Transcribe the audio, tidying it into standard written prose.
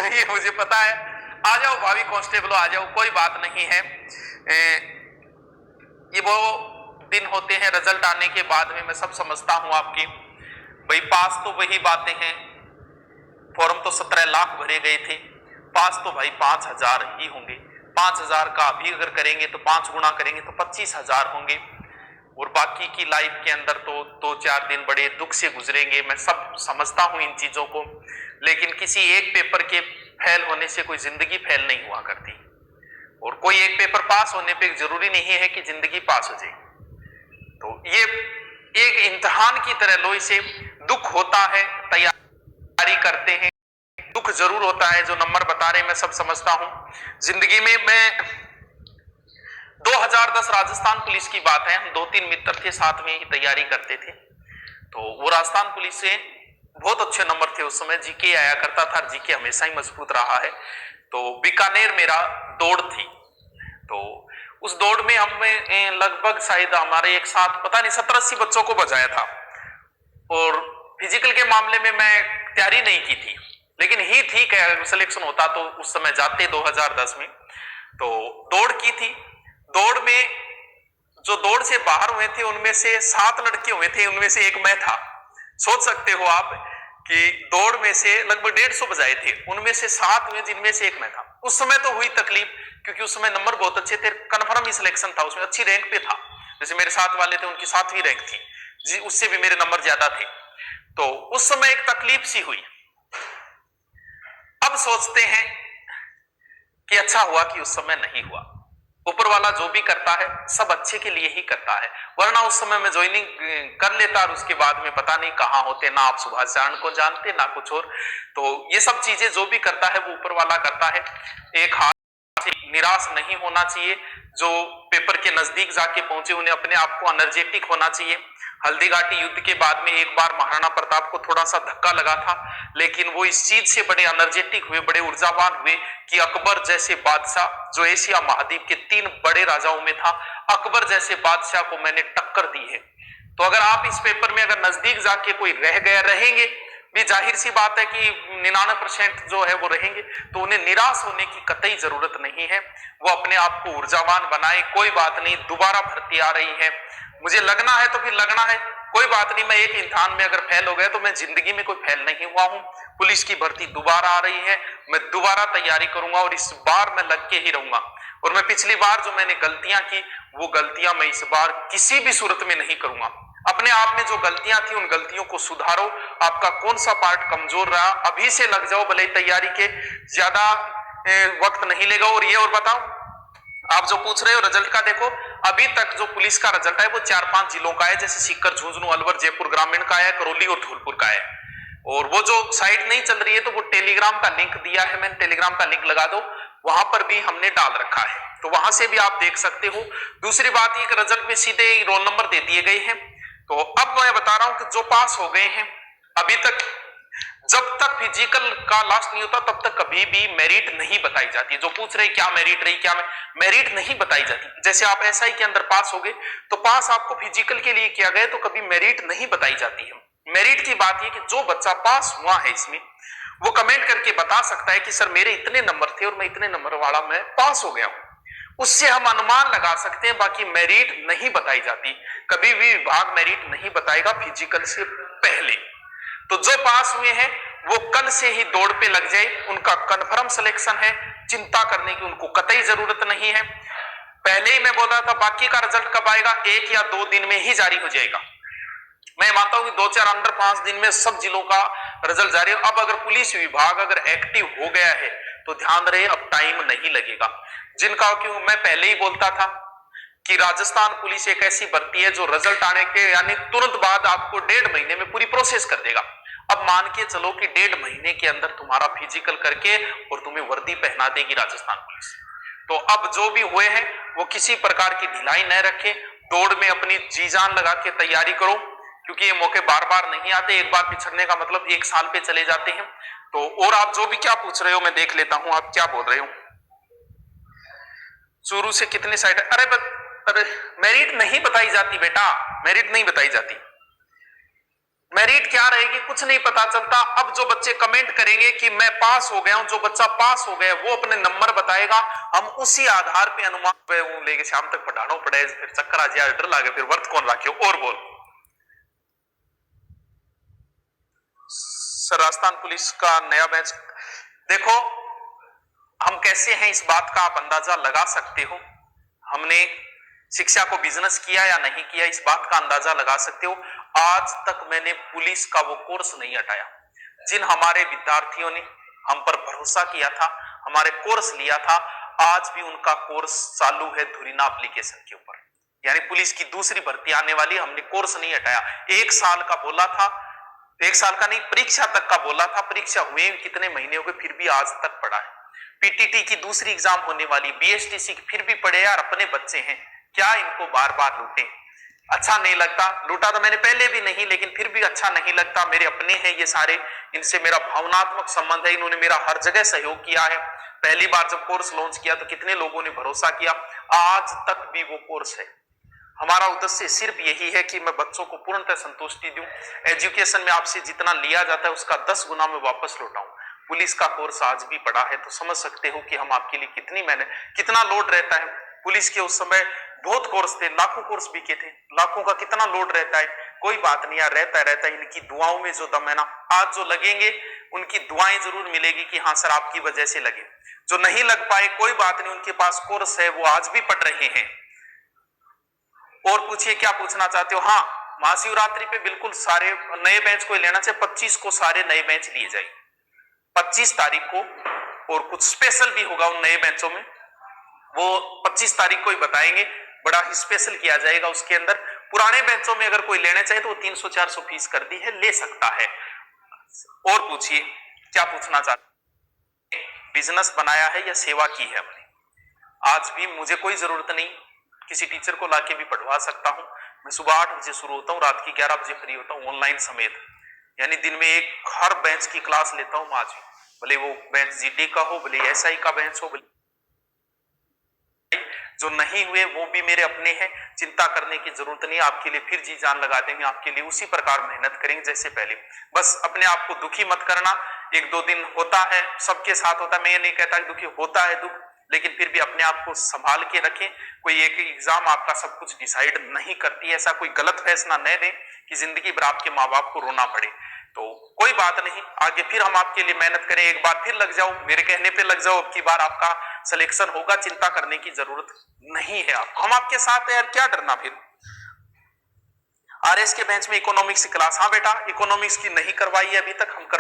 नहीं है, मुझे पता है। आ जाओ भाभी कांस्टेबल, आ जाओ, कोई बात नहीं है। ये वो दिन होते हैं रिजल्ट आने के बाद में, मैं सब समझता हूं आपकी। भाई पास तो वही बातें हैं, फॉर्म तो 17 लाख भरे गए थे, पास तो भाई 5,000 ही होंगे। 5,000 का अभी अगर करेंगे तो 5 गुना करेंगे तो 25,000 होंगे। और बाकी की लाइफ के अंदर तो 2-4 दिन बड़े दुख से गुजरेंगे, मैं सब समझता हूं इन चीजों को। लेकिन किसी एक पेपर के फेल होने से कोई जिंदगी फेल नहीं हुआ करती, और कोई एक पेपर पास होने पे जरूरी नहीं है कि जिंदगी पास हो जाए। तो ये एक इम्तिहान की तरह लो इसे। दुख होता है, तैयारी करते हैं, दुख जरूर होता है। जो नंबर बता रहे मैं सब समझता हूं। जिंदगी में मैं 2010 राजस्थान पुलिस की बात है, हम 2-3 मित्र थे, साथ में ही तैयारी करते थे। तो वो राजस्थान पुलिस से बहुत अच्छे नंबर थे उस समय, जीके आया करता था, जीके हमेशा ही मजबूत रहा है। तो बीकानेर मेरा दौड़ थी। तो उस दौड़ में हमें लगभग शायद हमारे एक साथ पता नहीं 70-80 बच्चों को बजाया था। और फिजिकल के मामले में मैं तैयारी नहीं की थी, लेकिन ही ठीक है, अगर सिलेक्शन होता तो उस समय जाते 2010 में। तो दौड़ की थी। दौड़ में जो दौड़ से बाहर हुए थे उनमें से 7 लड़के हुए थे, उनमें से एक मैं था। सोच सकते हो आप कि दौड़ में से लगभग 150 बजाए थे, उनमें से 7 हुए जिनमें से एक मैं था। उस समय तो हुई तकलीफ, क्योंकि उस समय नंबर बहुत अच्छे थे, कन्फर्म ही सिलेक्शन था, उसमें अच्छी रैंक पे था। जैसे मेरे साथ वाले थे उनकी 7वीं रैंक थी जी, उससे भी मेरे नंबर ज्यादा थे। तो उस समय एक तकलीफ सी हुई। अब सोचते हैं कि अच्छा हुआ कि उस समय नहीं हुआ। ऊपर वाला जो भी करता है सब अच्छे के लिए ही करता है, वरना उस समय मैं ज्वाइनिंग कर लेता और उसके बाद में पता नहीं कहां होते, ना आप सुभाष जान को जानते ना कुछ और। तो ये सब चीजें जो भी करता है वो ऊपर वाला करता है। एक हाथ से निराश नहीं होना चाहिए। जो पेपर के नजदीक जाके पहुंचे उन्हें अपने आप को एनर्जेटिक होना चाहिए। हल्दीघाटी युद्ध के बाद में एक बार महाराणा प्रताप को थोड़ा सा धक्का लगा था, लेकिन वो इस चीज से बड़े एनर्जेटिक हुए, बड़े ऊर्जावान हुए कि अकबर जैसे बादशाह, जो एशिया महाद्वीप के 3 बड़े राजाओं में था, अकबर जैसे बादशाह को मैंने टक्कर दी है। तो अगर आप इस पेपर में अगर नजदीक जाके कोई रह गया, रहेंगे भी, जाहिर सी बात है कि 99% जो है वो रहेंगे, तो उन्हें निराश होने की कतई जरूरत नहीं है। वो अपने आप को ऊर्जावान बनाए, कोई बात नहीं, दोबारा भर्ती आ रही है, मुझे लगना है तो फिर लगना है, कोई बात नहीं। मैं एक इम्तिहान में अगर फेल हो गया तो मैं जिंदगी में कोई फेल नहीं हुआ हूं। पुलिस की भर्ती दोबारा आ रही है, मैं दोबारा तैयारी करूंगा और इस बार मैं लग के ही रहूंगा। और मैं पिछली बार जो मैंने गलतियां की वो गलतियां मैं इस बार किसी भी सूरत में नहीं करूंगा। अपने आप में जो गलतियां थी उन गलतियों को सुधारो। आपका कौन सा पार्ट कमजोर रहा अभी से लग जाओ, भले तैयारी के ज्यादा वक्त नहीं लेगा। और ये और बताओ, आप जो पूछ रहे हो रिजल्ट का, देखो अभी तक जो पुलिस का रिजल्ट है वो 4-5 जिलों का है, जैसे सीकर, झुंझुनू, अलवर, जयपुर ग्रामीण का है, करौली और धौलपुर का है। और वो जो साइट नहीं चल रही है तो वो टेलीग्राम का लिंक दिया है मैंने, टेलीग्राम का लिंक लगा दो, वहां पर भी हमने डाल रखा है, तो वहां से भी आप देख सकते हो। दूसरी बात ये कि रिजल्ट में सीधे रोल नंबर दे दिए गए हैं। तो अब मैं बता रहा हूं कि जो पास हो गए हैं अभी तक, जब तक फिजिकल का लास्ट नहीं होता तब तक कभी भी मेरिट नहीं बताई जाती। जो पूछ रहे क्या मेरिट रही, क्या मेरिट नहीं बताई जाती। जैसे आप एसआई के अंदर पास हो गए तो पास आपको फिजिकल के लिए किया गया, तो कभी मेरिट नहीं बताई जाती है। मेरिट की बात यह कि जो बच्चा पास हुआ है इसमें वो कमेंट करके बता सकता है कि सर मेरे इतने नंबर थे और मैं इतने नंबर वाला मैं पास हो गया हूं, उससे हम अनुमान लगा सकते हैं। बाकी मेरिट नहीं बताई जाती, कभी भी विभाग मेरिट नहीं बताएगा फिजिकल से पहले। तो जो पास हुए हैं वो कल से ही दौड़ पे लग जाए, उनका कंफर्म सिलेक्शन है, चिंता करने की उनको कतई जरूरत नहीं है। पहले ही मैं बोल रहा था बाकी का रिजल्ट कब आएगा, 1 या 2 दिन में ही जारी हो जाएगा। मैं मानता हूं कि 2-4 अंडर 5 दिन में सब जिलों का रिजल्ट जारी। अब अगर पुलिस विभाग अगर एक्टिव हो गया है तो ध्यान रहे अब टाइम नहीं लगेगा। जिनका, क्यों मैं पहले ही बोलता था कि राजस्थान पुलिस एक ऐसी भर्ती है जो रिजल्ट आने के यानी तुरंत बाद आपको 1.5 महीने में पूरी प्रोसेस कर देगा। अब मान के चलो कि 1.5 महीने के अंदर तुम्हारा फिजिकल करके और तुम्हें वर्दी पहना देगी राजस्थान पुलिस। तो अब जो भी हुए हैं वो किसी प्रकार की ढिलाई न रखें, दौड़ में अपनी जी जान लगा के तैयारी करो, क्योंकि ये मौके बार बार नहीं आते। एक बार पिछड़ने का मतलब 1 साल पे चले जाते हैं। तो और आप जो भी क्या पूछ रहे हो मैं देख लेता हूं, आप क्या बोल रहे हो। चूरू से कितने साइड, अरे मेरिट नहीं बताई जाती बेटा, मेरिट नहीं बताई जाती। मेरिट क्या रहेगी कुछ नहीं पता चलता। अब जो बच्चे कमेंट करेंगे कि मैं पास हो गया हूं, जो बच्चा पास हो गया वो अपने नंबर बताएगा, हम उसी आधार पे अनुमान लेके शाम तक पढ़ाना पड़े, फिर चक्कर आ जाए, डर लागे, फिर वर्त कौन रखे। और बोल सर, राजस्थान पुलिस का नया बैच देखो, हम कैसे हैं इस बात का आप अंदाजा लगा सकते हो। हमने शिक्षा को बिजनेस किया या नहीं किया इस बात का अंदाजा लगा सकते हो। आज तक मैंने पुलिस का वो कोर्स नहीं हटाया। जिन हमारे विद्यार्थियों ने हम पर भरोसा किया था, हमारे कोर्स लिया था, आज भी उनका कोर्स चालू है धुरीना एप्लीकेशन के ऊपर। यानी पुलिस की दूसरी भर्ती आने वाली, हमने कोर्स नहीं हटाया। 1 साल का बोला था, 1 साल का नहीं, परीक्षा तक का बोला था। परीक्षा हुए कितने महीने हो गए, फिर भी आज तक पढ़ा है। पीटीटी की दूसरी एग्जाम होने वाली, बीएसटीसी की, फिर भी पढ़े यार, अपने बच्चे हैं, क्या इनको बार बार लूटे। अच्छा नहीं लगता, लूटा तो मैंने पहले भी नहीं, लेकिन फिर भी अच्छा नहीं लगता। मेरे अपने हैं ये सारे, इनसे मेरा भावनात्मक संबंध है, इन्होंने मेरा हर जगह सहयोग किया है। पहली बार जब कोर्स लॉन्च किया तो कितने लोगों ने भरोसा किया, आज तक भी वो कोर्स है। हमारा उद्देश्य सिर्फ यही है कि मैं बच्चों को पूर्णतः संतुष्टि दूं, एजुकेशन में आपसे जितना लिया जाता है उसका 10 गुना में वापस लौटाऊं। पुलिस का कोर्स आज भी पड़ा है तो समझ सकते हो कि हम आपके लिए कितनी मेहनत, कितना लोड रहता है। पुलिस के उस समय बहुत कोर्स थे, लाखों कोर्स बिके थे, लाखों का कितना लोड रहता है। कोई बात नहीं यार, रहता है। इनकी दुआओं में जो दम है ना, आज जो लगेंगे उनकी दुआएं जरूर मिलेगी कि हाँ सर आपकी वजह से लगे। जो नहीं लग पाए कोई बात नहीं, उनके पास कोर्स है, वो आज भी पढ़ रहे हैं। और पूछिए क्या पूछना चाहते हो। हाँ, महाशिवरात्रि पे बिल्कुल सारे नए बेंच को लेना चाहिए। 25 को सारे नए बेंच लिए जाए, 25 तारीख को, और कुछ स्पेशल भी होगा उन नए बेंचों में, वो 25 तारीख को ही बताएंगे। बड़ा ही स्पेशल किया जाएगा उसके अंदर। पुराने बेंचों में अगर कोई लेना चाहे तो वो 300-400 फीस कर दी है, ले सकता है। और पूछिए क्या पूछना चाहते हैं। बिजनेस बनाया है या सेवा की है हमने। आज भी मुझे कोई जरूरत नहीं, किसी टीचर को लाके भी पढ़वा सकता हूं। मैं सुबह 8 बजे शुरू होता हूं, रात की 11 बजे फ्री होता हूं, ऑनलाइन समेत। यानी दिन में हर बेंच की क्लास लेता हूं आज भी, भले वो बेंच जीडी का हो, भले एसआई का बेंच हो, भले जो नहीं हुए वो भी मेरे अपने हैं। चिंता करने की जरूरत नहीं, आपके लिए फिर जी जान लगा देंगे, आपके लिए उसी प्रकार मेहनत करेंगे जैसे पहले। बस अपने आप को दुखी मत करना। 1-2 दिन होता है, सबके साथ होता है, मैं ये नहीं कहता दुखी होता है दुख, लेकिन फिर भी अपने आप को संभाल के रखें। कोई एक एग्जाम आपका सब कुछ डिसाइड नहीं करती, ऐसा कोई गलत फैसला न दें कि जिंदगी भर आपके माँ बाप को रोना पड़े। तो कोई बात नहीं, आगे फिर हम आपके लिए मेहनत करें। एक बार फिर लग जाओ, मेरे कहने पे लग जाओ, अब की बार आपका सिलेक्शन होगा, चिंता करने की जरूरत नहीं है आपको, हम आपके साथ है यार, क्या डरना। फिर आरएस के बेंच में इकोनॉमिक्स की क्लास, हाँ बेटा इकोनॉमिक्स की नहीं करवाई है अभी तक, हम करवा